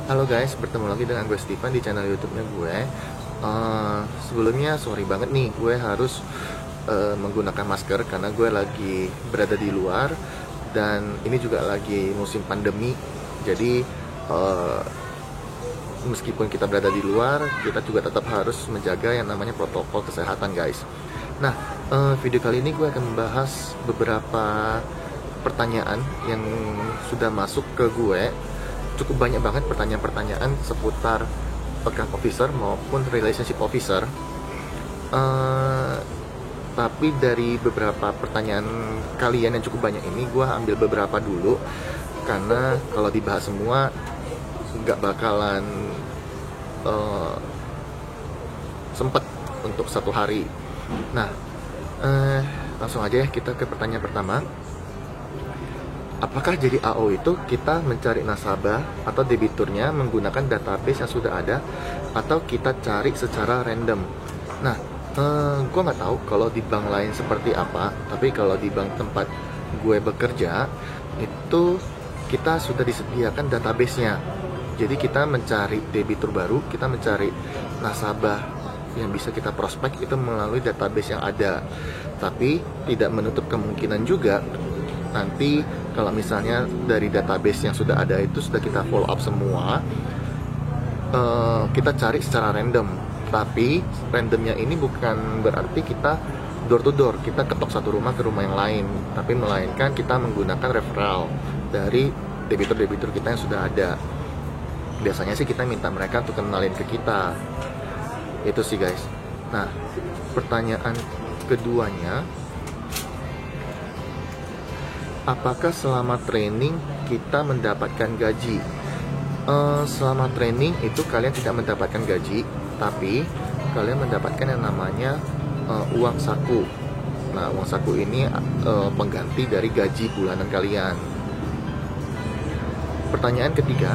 Halo guys, bertemu lagi dengan gue Steven di channel YouTube-nya gue. Sebelumnya sorry banget nih, gue harus menggunakan masker karena gue lagi berada di luar dan ini juga lagi musim pandemi. Jadi meskipun kita berada di luar, kita juga tetap harus menjaga yang namanya protokol kesehatan guys. Nah, video kali ini gue akan membahas beberapa pertanyaan yang sudah masuk ke gue. Cukup banyak banget pertanyaan-pertanyaan seputar account officer maupun relationship officer. Tapi dari beberapa pertanyaan kalian yang cukup banyak ini, gue ambil beberapa dulu karena kalau dibahas semua nggak bakalan sempet untuk satu hari. Nah, langsung aja ya kita ke pertanyaan pertama. Apakah jadi AO itu kita mencari nasabah atau debiturnya menggunakan database yang sudah ada atau kita cari secara random? Nah, gue nggak tahu kalau di bank lain seperti apa, tapi kalau di bank tempat gue bekerja itu kita sudah disediakan database-nya. Jadi kita mencari debitur baru, kita mencari nasabah yang bisa kita prospek itu melalui database yang ada. Tapi tidak menutup kemungkinan juga nanti kalau misalnya dari database yang sudah ada itu sudah kita follow up semua, kita cari secara random. Tapi randomnya ini bukan berarti kita door to door, kita ketok satu rumah ke rumah yang lain, tapi melainkan kita menggunakan referral dari debitur-debitur kita yang sudah ada. Biasanya sih kita minta mereka untuk kenalin ke kita. Itu sih guys. Nah, pertanyaan keduanya, apakah selama training kita mendapatkan gaji? Selama training itu kalian tidak mendapatkan gaji, tapi kalian mendapatkan yang namanya uang saku. Nah, uang saku ini pengganti dari gaji bulanan kalian. Pertanyaan ketiga,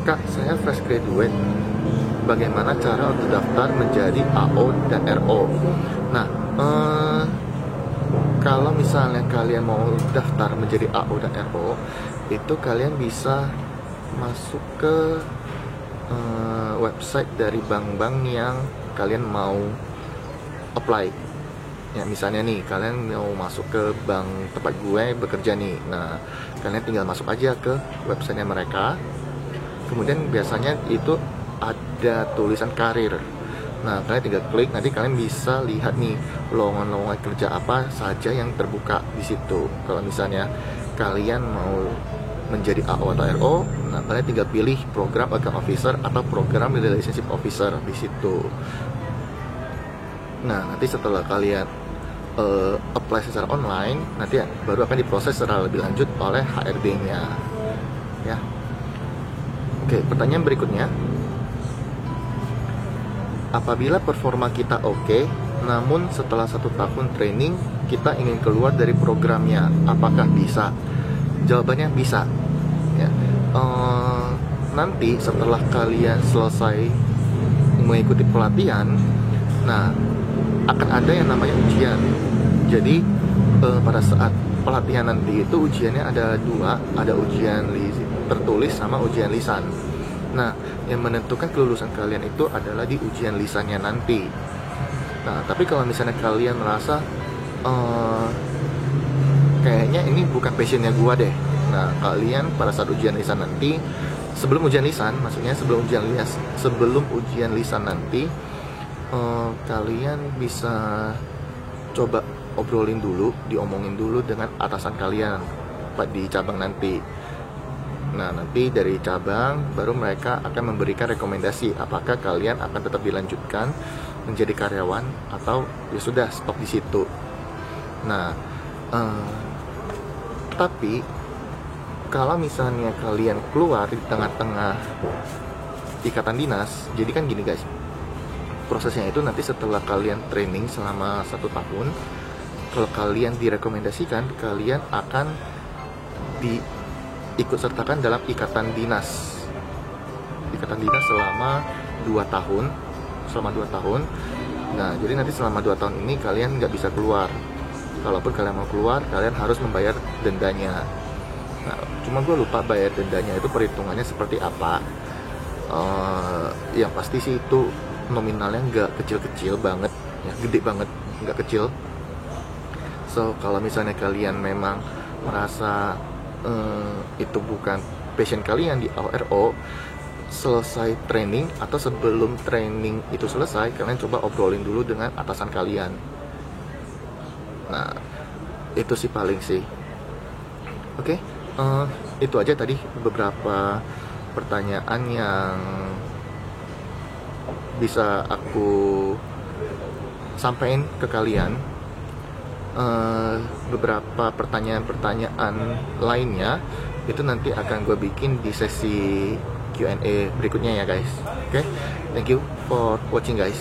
Kak, saya fresh graduate. Bagaimana cara untuk daftar menjadi AO dan RO? Nah, kalau misalnya kalian mau daftar menjadi AO dan RO, itu kalian bisa masuk ke website dari bank-bank yang kalian mau apply. Ya, misalnya nih, kalian mau masuk ke bank tempat gue bekerja nih. Nah, kalian tinggal masuk aja ke websitenya mereka. Kemudian biasanya itu ada tulisan karir. Nah, kalian tinggal klik, nanti kalian bisa lihat nih lowongan-lowongan kerja apa saja yang terbuka di situ. Kalau misalnya kalian mau menjadi AO atau RO, nah kalian tinggal pilih program account officer atau program relationship officer di situ. Nah, nanti setelah kalian apply secara online, nanti baru akan diproses secara lebih lanjut oleh HRD-nya. Ya. Oke, pertanyaan berikutnya. Apabila performa kita oke, namun setelah 1 tahun training kita ingin keluar dari programnya, apakah bisa? Jawabannya bisa. Ya. Nanti setelah kalian selesai mengikuti pelatihan, nah akan ada yang namanya ujian. Jadi pada saat pelatihan nanti itu ujiannya ada 2, ada ujian tertulis sama ujian lisan. Nah, yang menentukan kelulusan kalian itu adalah di ujian lisannya nanti. Nah, tapi kalau misalnya kalian merasa kayaknya ini bukan passionnya gua deh. Nah, kalian pada saat ujian lisan nanti, sebelum ujian lisan, maksudnya sebelum ujian lisan nanti, kalian bisa coba obrolin dulu, diomongin dulu dengan atasan kalian di cabang nanti. Nah, nanti dari cabang baru mereka akan memberikan rekomendasi apakah kalian akan tetap dilanjutkan menjadi karyawan atau ya sudah stop di situ. Nah, tapi kalau misalnya kalian keluar di tengah-tengah ikatan dinas, jadi kan gini guys, prosesnya itu nanti setelah kalian training selama 1 tahun, kalau kalian direkomendasikan, kalian akan ikut sertakan dalam ikatan dinas selama 2 tahun. Nah, jadi nanti selama 2 tahun ini kalian nggak bisa keluar. Kalaupun kalian mau keluar, kalian harus membayar dendanya. Nah, cuma gue lupa bayar dendanya itu perhitungannya seperti apa. Yang pasti sih itu nominalnya nggak kecil-kecil banget, ya gede banget, nggak kecil. So kalau misalnya kalian memang merasa itu bukan passion kalian di ORO, selesai training atau sebelum training itu selesai, kalian coba obrolin dulu dengan atasan kalian. Nah, itu sih paling sih. Oke, itu aja tadi beberapa pertanyaan yang bisa aku sampaikan ke kalian. Beberapa pertanyaan-pertanyaan lainnya itu nanti akan gue bikin di sesi Q&A berikutnya ya guys. Oke, thank you for watching guys.